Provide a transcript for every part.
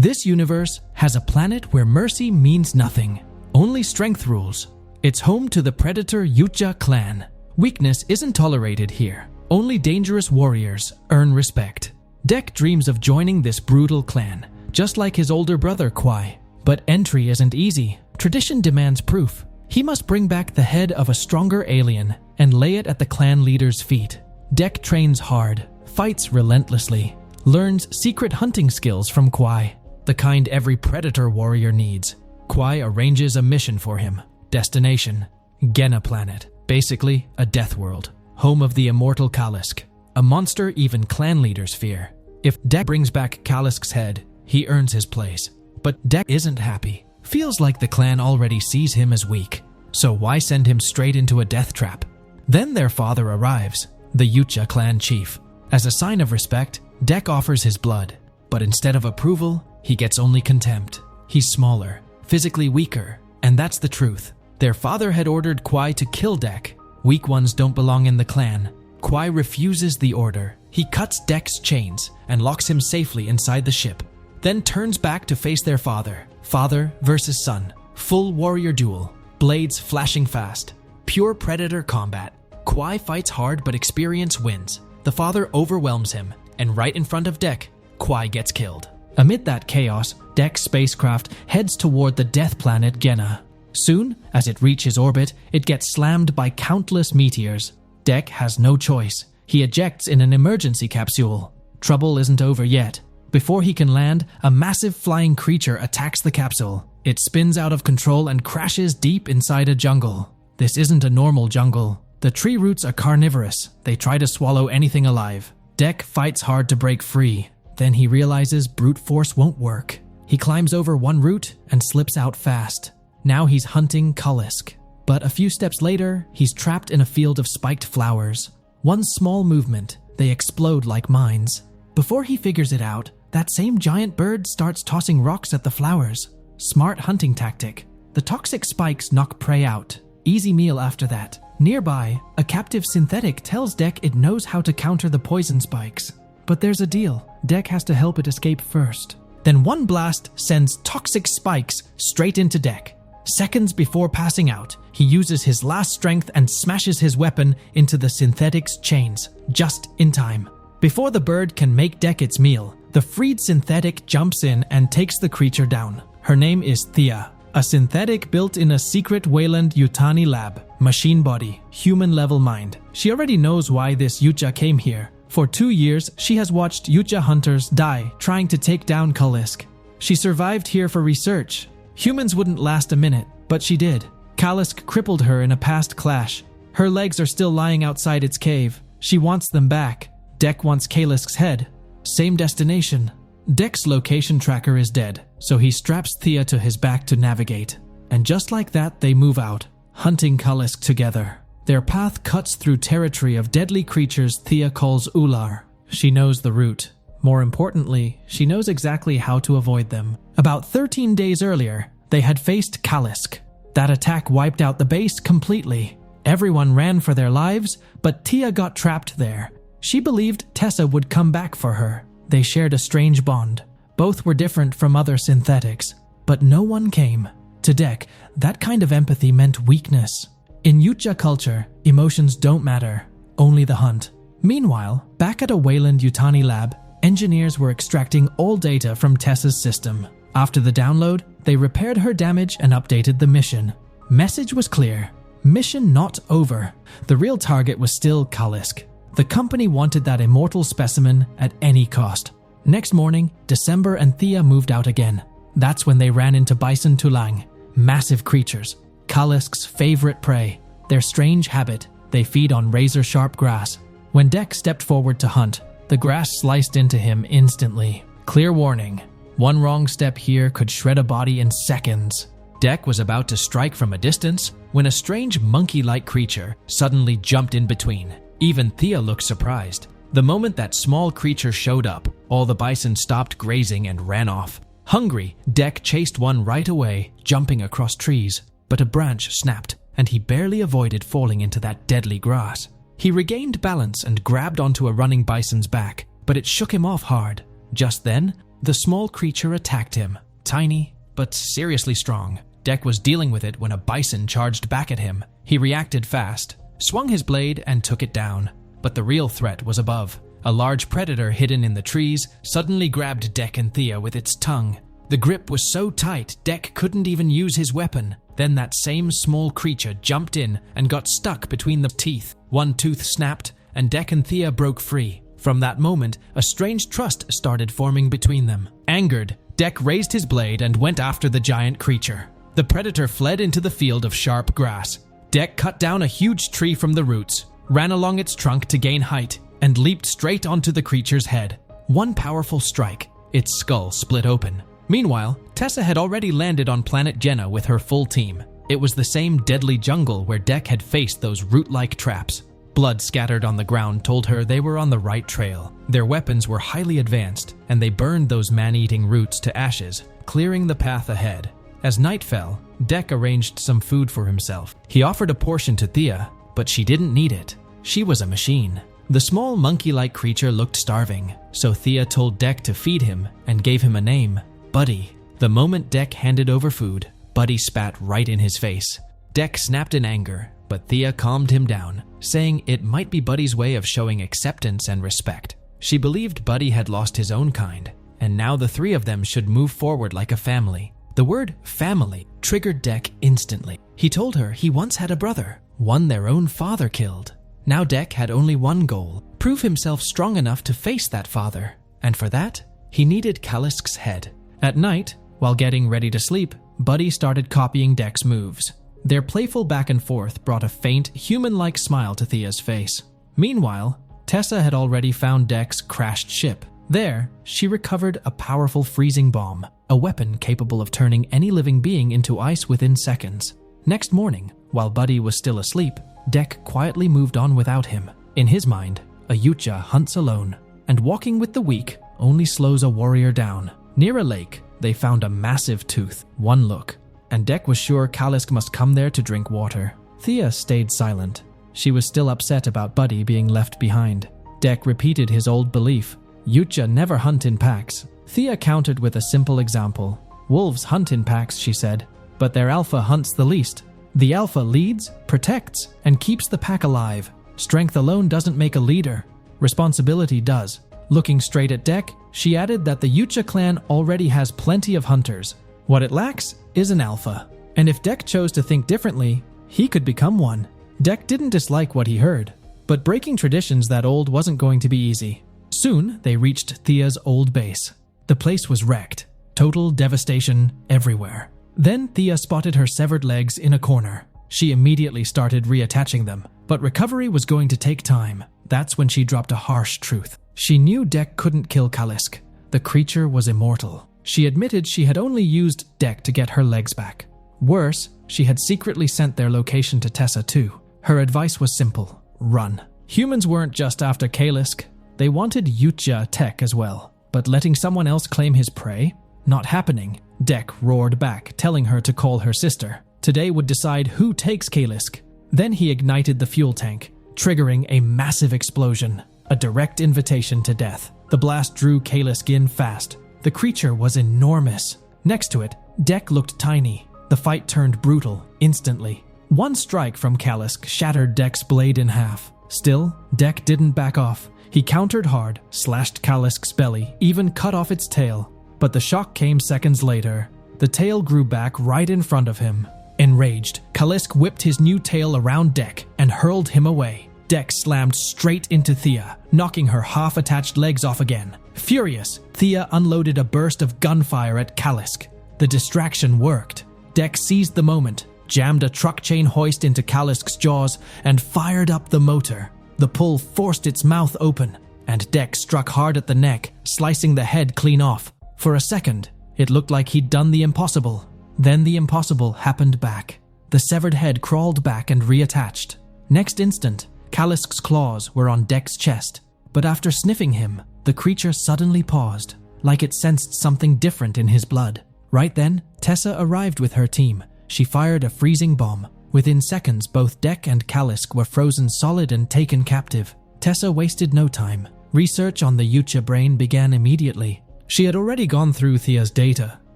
This universe has a planet where mercy means nothing. Only strength rules. It's home to the predator Yucha clan. Weakness isn't tolerated here. Only dangerous warriors earn respect. Dek dreams of joining this brutal clan, just like his older brother Kwai. But entry isn't easy. Tradition demands proof. He must bring back the head of a stronger alien and lay it at the clan leader's feet. Dek trains hard, fights relentlessly, learns secret hunting skills from Kwai, the kind every predator warrior needs. Kwai arranges a mission for him. Destination: Genna planet, basically a death world, home of the immortal Kalisk, a monster even clan leaders fear. If Dek brings back Kalisk's head, he earns his place. But Dek isn't happy. Feels like the clan already sees him as weak, so why send him straight into a death trap? Then their father arrives, the Yucha clan chief. As a sign of respect, Dek offers his blood, but instead of approval, he gets only contempt. He's smaller, physically weaker, and that's the truth. Their father had ordered Kwai to kill Dek. Weak ones don't belong in the clan. Kwai refuses the order. He cuts Dek's chains and locks him safely inside the ship, then turns back to face their father. Father versus son. Full warrior duel. Blades flashing fast. Pure predator combat. Kwai fights hard but experience wins. The father overwhelms him, and right in front of Dek, Kwai gets killed. Amid that chaos, Dek's spacecraft heads toward the death planet Genna. Soon, as it reaches orbit, it gets slammed by countless meteors. Dek has no choice. He ejects in an emergency capsule. Trouble isn't over yet. Before he can land, a massive flying creature attacks the capsule. It spins out of control and crashes deep inside a jungle. This isn't a normal jungle. The tree roots are carnivorous. They try to swallow anything alive. Dek fights hard to break free. Then he realizes brute force won't work. He climbs over one root and slips out fast. Now he's hunting Kalisk. But a few steps later, he's trapped in a field of spiked flowers. One small movement, they explode like mines. Before he figures it out, that same giant bird starts tossing rocks at the flowers. Smart hunting tactic. The toxic spikes knock prey out. Easy meal after that. Nearby, a captive synthetic tells Dek it knows how to counter the poison spikes. But there's a deal. Dek has to help it escape first. Then one blast sends toxic spikes straight into Dek. Seconds before passing out, he uses his last strength and smashes his weapon into the synthetic's chains, just in time. Before the bird can make Dek its meal, the freed synthetic jumps in and takes the creature down. Her name is Thea, a synthetic built in a secret Wayland Yutani lab. Machine body, human-level mind. She already knows why this Yucha came here. For 2 years, she has watched Yucha hunters die trying to take down Kalisk. She survived here for research. Humans wouldn't last a minute, but she did. Kalisk crippled her in a past clash. Her legs are still lying outside its cave. She wants them back. Dek wants Kalisk's head. Same destination. Dek's location tracker is dead, so he straps Thea to his back to navigate. And just like that, they move out, hunting Kalisk together. Their path cuts through territory of deadly creatures Thea calls Ular. She knows the route. More importantly, she knows exactly how to avoid them. About 13 days earlier, they had faced Kalisk. That attack wiped out the base completely. Everyone ran for their lives, but Thea got trapped there. She believed Tessa would come back for her. They shared a strange bond. Both were different from other synthetics, but no one came. To Dek, that kind of empathy meant weakness. In Yucha culture, emotions don't matter, only the hunt. Meanwhile, back at a Wayland Yutani lab, engineers were extracting all data from Tessa's system. After the download, they repaired her damage and updated the mission. Message was clear. Mission not over. The real target was still Kalisk. The company wanted that immortal specimen at any cost. Next morning, December and Thea moved out again. That's when they ran into bison tulang, massive creatures, Kalisk's favorite prey. Their strange habit, they feed on razor-sharp grass. When Dek stepped forward to hunt, the grass sliced into him instantly. Clear warning. One wrong step here could shred a body in seconds. Dek was about to strike from a distance when a strange monkey-like creature suddenly jumped in between. Even Thea looked surprised. The moment that small creature showed up, all the bison stopped grazing and ran off. Hungry, Dek chased one right away, jumping across trees. But a branch snapped, and he barely avoided falling into that deadly grass. He regained balance and grabbed onto a running bison's back, but it shook him off hard. Just then, The small creature attacked him, tiny but seriously strong. Deck was dealing with it when a bison charged back at him. He reacted fast, swung his blade, and took it down. But the real threat was above. A large predator hidden in the trees suddenly grabbed Deck and Thea with its tongue. The grip was so tight, Deck couldn't even use his weapon. Then that same small creature jumped in and got stuck between the teeth. One tooth snapped, and Deck and Thea broke free. From that moment, a strange trust started forming between them. Angered, Deck raised his blade and went after the giant creature. The predator fled into the field of sharp grass. Deck cut down a huge tree from the roots, ran along its trunk to gain height, and leaped straight onto the creature's head. One powerful strike, its skull split open. Meanwhile, Tessa had already landed on planet Genna with her full team. It was the same deadly jungle where Deck had faced those root-like traps. Blood scattered on the ground told her they were on the right trail. Their weapons were highly advanced, and they burned those man-eating roots to ashes, clearing the path ahead. As night fell, Deck arranged some food for himself. He offered a portion to Thea, but she didn't need it. She was a machine. The small monkey-like creature looked starving, so Thea told Deck to feed him and gave him a name, Buddy. The moment Deck handed over food, Buddy spat right in his face. Deck snapped in anger, but Thea calmed him down, saying it might be Buddy's way of showing acceptance and respect. She believed Buddy had lost his own kind, and now the three of them should move forward like a family. The word family triggered Deck instantly. He told her he once had a brother, one their own father killed. Now Deck had only one goal, prove himself strong enough to face that father. And for that, he needed Kalisk's head. At night, while getting ready to sleep, Buddy started copying Deck's moves. Their playful back and forth brought a faint, human-like smile to Thea's face. Meanwhile, Tessa had already found Deck's crashed ship. There, she recovered a powerful freezing bomb, a weapon capable of turning any living being into ice within seconds. Next morning, while Buddy was still asleep, Deck quietly moved on without him. In his mind, a Yucha hunts alone, and walking with the weak only slows a warrior down. Near a lake, they found a massive tooth. One look, and Deck was sure Kalisk must come there to drink water. Thea stayed silent. She was still upset about Buddy being left behind. Deck repeated his old belief. Yucha never hunt in packs. Thea countered with a simple example. Wolves hunt in packs, she said, but their alpha hunts the least. The alpha leads, protects, and keeps the pack alive. Strength alone doesn't make a leader. Responsibility does. Looking straight at Deck, she added that the Yucha clan already has plenty of hunters. What it lacks is an alpha. And if Deck chose to think differently, he could become one. Deck didn't dislike what he heard, but breaking traditions that old wasn't going to be easy. Soon, they reached Thea's old base. The place was wrecked. Total devastation everywhere. Then Thea spotted her severed legs in a corner. She immediately started reattaching them, but recovery was going to take time. That's when she dropped a harsh truth. She knew Deck couldn't kill Kalisk. The creature was immortal. She admitted she had only used Deck to get her legs back. Worse, she had secretly sent their location to Tessa too. Her advice was simple: run. Humans weren't just after Kalisk. They wanted Yucha tech as well. But letting someone else claim his prey? Not happening. Deck roared back, telling her to call her sister. Today would decide who takes Kalisk. Then he ignited the fuel tank, triggering a massive explosion, a direct invitation to death. The blast drew Kalisk in fast. The creature was enormous. Next to it, Deck looked tiny. The fight turned brutal instantly. One strike from Kalisk shattered Deck's blade in half. Still, Deck didn't back off. He countered hard, slashed Kalisk's belly, even cut off its tail. But the shock came seconds later. The tail grew back right in front of him. Enraged, Kalisk whipped his new tail around Deck and hurled him away. Deck slammed straight into Thea, knocking her half-attached legs off again. Furious, Thea unloaded a burst of gunfire at Kalisk. The distraction worked. Deck seized the moment, jammed a truck chain hoist into Kalisk's jaws, and fired up the motor. The pull forced its mouth open, and Deck struck hard at the neck, slicing the head clean off. For a second, it looked like he'd done the impossible. Then the impossible happened back. The severed head crawled back and reattached. Next instant, Kalisk's claws were on Deck's chest, but after sniffing him, the creature suddenly paused, like it sensed something different in his blood. Right then, Tessa arrived with her team. She fired a freezing bomb. Within seconds, both Deck and Kalisk were frozen solid and taken captive. Tessa wasted no time. Research on the Yucha brain began immediately. She had already gone through Thea's data,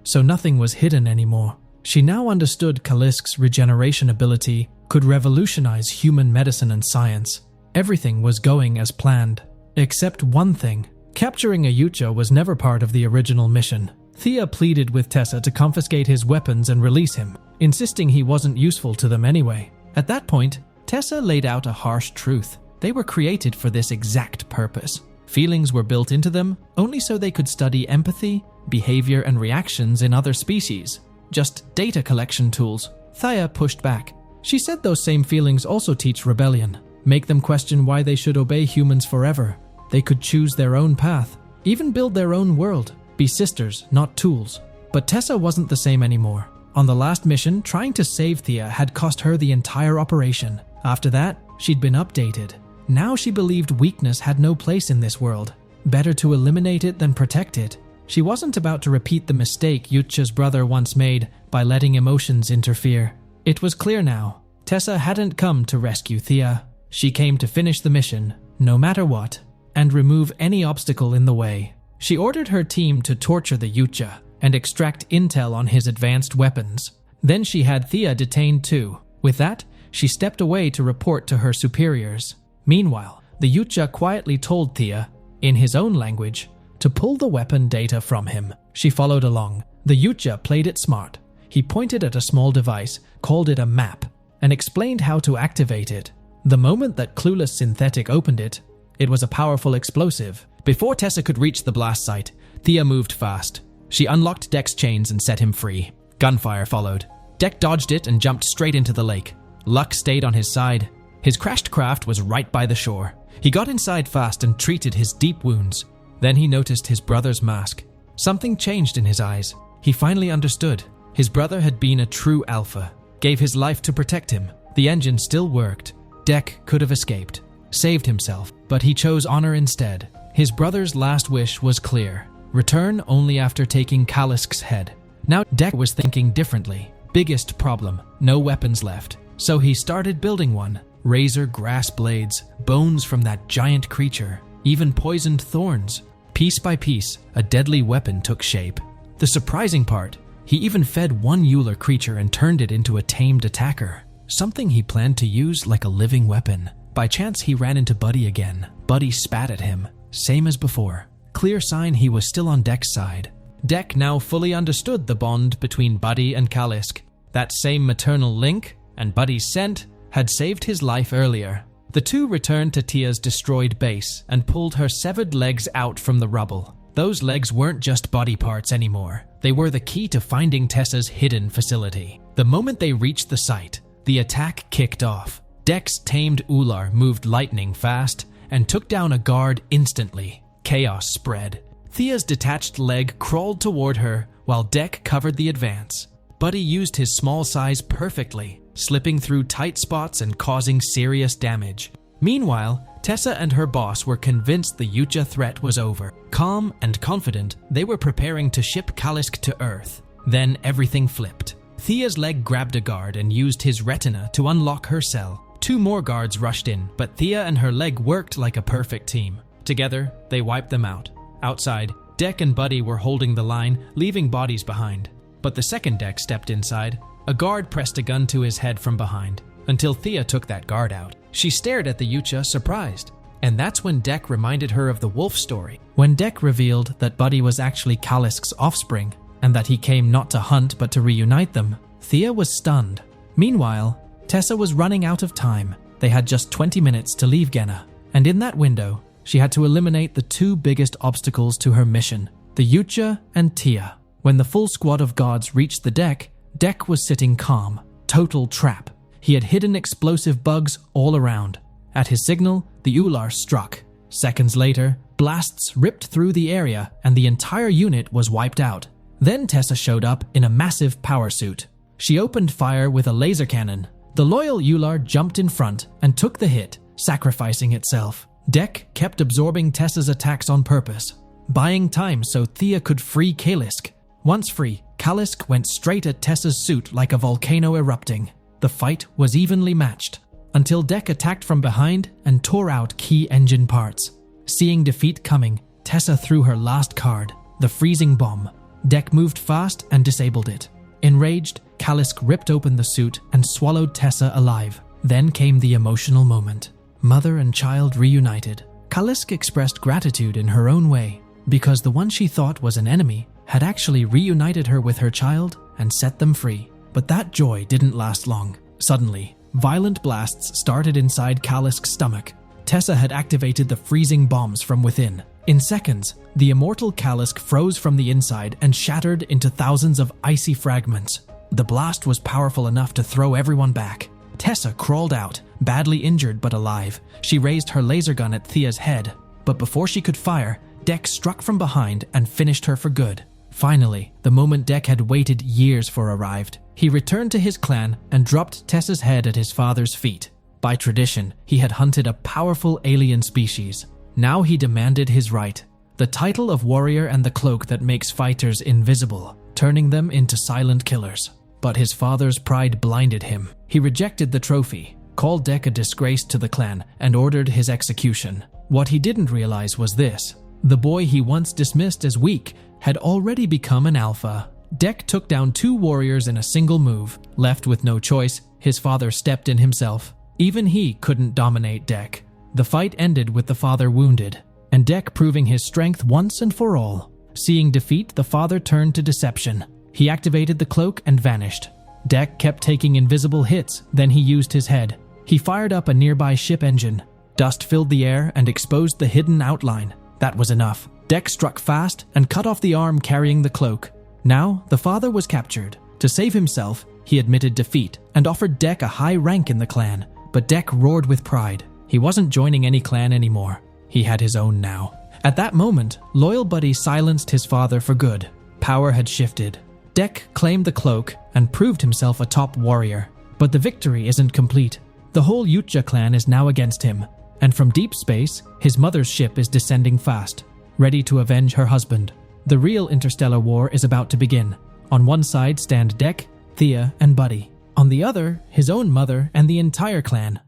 so nothing was hidden anymore. She now understood Kalisk's regeneration ability could revolutionize human medicine and science. Everything was going as planned. Except one thing. Capturing a Yucha was never part of the original mission. Thea pleaded with Tessa to confiscate his weapons and release him, insisting he wasn't useful to them anyway. At that point, Tessa laid out a harsh truth. They were created for this exact purpose. Feelings were built into them only so they could study empathy, behavior, and reactions in other species. Just data collection tools. Thea pushed back. She said those same feelings also teach rebellion, make them question why they should obey humans forever. They could choose their own path, even build their own world, be sisters, not tools. But Tessa wasn't the same anymore. On the last mission, trying to save Thea had cost her the entire operation. After that, she'd been updated. Now she believed weakness had no place in this world. Better to eliminate it than protect it. She wasn't about to repeat the mistake Yucha's brother once made by letting emotions interfere. It was clear now. Tessa hadn't come to rescue Thea. She came to finish the mission, no matter what, and remove any obstacle in the way. She ordered her team to torture the Yucha and extract intel on his advanced weapons. Then she had Thea detained too. With that, she stepped away to report to her superiors. Meanwhile, the Yucha quietly told Thea, in his own language, to pull the weapon data from him. She followed along. The Yucha played it smart. He pointed at a small device, called it a map, and explained how to activate it. The moment that clueless synthetic opened it, it was a powerful explosive. Before Tessa could reach the blast site, Thea moved fast. She unlocked Deck's chains and set him free. Gunfire followed. Deck dodged it and jumped straight into the lake. Luck stayed on his side. His crashed craft was right by the shore. He got inside fast and treated his deep wounds. Then he noticed his brother's mask. Something changed in his eyes. He finally understood. His brother had been a true alpha, gave his life to protect him. The engine still worked. Deck could have escaped, saved himself, but he chose honor instead. His brother's last wish was clear. Return only after taking Kalisk's head. Now Deck was thinking differently. Biggest problem, no weapons left. So he started building one. Razor grass blades, bones from that giant creature, even poisoned thorns. Piece by piece, a deadly weapon took shape. The surprising part, he even fed one Euler creature and turned it into a tamed attacker. Something he planned to use like a living weapon. By chance, he ran into Buddy again. Buddy spat at him, same as before. Clear sign he was still on Deck's side. Deck now fully understood the bond between Buddy and Kalisk. That same maternal link, and Buddy's scent, had saved his life earlier. The two returned to Tia's destroyed base and pulled her severed legs out from the rubble. Those legs weren't just body parts anymore. They were the key to finding Tessa's hidden facility. The moment they reached the site, the attack kicked off. Deck's tamed Ular moved lightning fast and took down a guard instantly. Chaos spread. Thea's detached leg crawled toward her while Deck covered the advance. Buddy used his small size perfectly, slipping through tight spots and causing serious damage. Meanwhile, Tessa and her boss were convinced the Yucha threat was over. Calm and confident, they were preparing to ship Kalisk to Earth. Then everything flipped. Thea's leg grabbed a guard and used his retina to unlock her cell. Two more guards rushed in, but Thea and her leg worked like a perfect team. Together, they wiped them out. Outside, Deck and Buddy were holding the line, leaving bodies behind. But the second Deck stepped inside. A guard pressed a gun to his head from behind, until Thea took that guard out. She stared at the Yucha, surprised. And that's when Deck reminded her of the wolf story. When Deck revealed that Buddy was actually Kalisk's offspring, and that he came not to hunt but to reunite them, Thea was stunned. Meanwhile, Tessa was running out of time. They had just 20 minutes to leave Genna, and in that window, she had to eliminate the two biggest obstacles to her mission, the Yucha and Tia. When the full squad of guards reached the deck, Deck was sitting calm. Total trap. He had hidden explosive bugs all around. At his signal, the Ular struck. Seconds later, blasts ripped through the area and the entire unit was wiped out. Then Tessa showed up in a massive power suit. She opened fire with a laser cannon. The loyal Ular jumped in front and took the hit, sacrificing itself. Deck kept absorbing Tessa's attacks on purpose, buying time so Thea could free Kalisk. Once free, Kalisk went straight at Tessa's suit like a volcano erupting. The fight was evenly matched, until Deck attacked from behind and tore out key engine parts. Seeing defeat coming, Tessa threw her last card. the freezing bomb. Dek moved fast and disabled it. Enraged, Kalisk ripped open the suit and swallowed Tessa alive. Then came the emotional moment. Mother and child reunited. Kalisk expressed gratitude in her own way, because the one she thought was an enemy had actually reunited her with her child and set them free. But that joy didn't last long. Suddenly, violent blasts started inside Kalisk's stomach. Tessa had activated the freezing bombs from within. In seconds, the immortal Kalisk froze from the inside and shattered into thousands of icy fragments. The blast was powerful enough to throw everyone back. Tessa crawled out, badly injured but alive. She raised her laser gun at Thea's head, but before she could fire, Dek struck from behind and finished her for good. Finally, the moment Dek had waited years for arrived. He returned to his clan and dropped Tessa's head at his father's feet. By tradition, he had hunted a powerful alien species. Now he demanded his right, the title of warrior and the cloak that makes fighters invisible, turning them into silent killers. But his father's pride blinded him. He rejected the trophy, called Dek a disgrace to the clan, and ordered his execution. What he didn't realize was this: the boy he once dismissed as weak had already become an alpha. Dek took down 2 warriors in a single move. Left with no choice, his father stepped in himself. Even he couldn't dominate Dek. The fight ended with the father wounded, and Dek proving his strength once and for all. Seeing defeat, the father turned to deception. He activated the cloak and vanished. Dek kept taking invisible hits, then he used his head. He fired up a nearby ship engine. Dust filled the air and exposed the hidden outline. That was enough. Dek struck fast and cut off the arm carrying the cloak. Now, the father was captured. To save himself, he admitted defeat and offered Dek a high rank in the clan. But Dek roared with pride. He wasn't joining any clan anymore. He had his own now. At that moment, Loyal Buddy silenced his father for good. Power had shifted. Dek claimed the cloak and proved himself a top warrior. But the victory isn't complete. The whole Yucha clan is now against him. And from deep space, his mother's ship is descending fast, ready to avenge her husband. The real interstellar war is about to begin. On one side stand Dek, Thea, and Buddy. On the other, his own mother and the entire clan,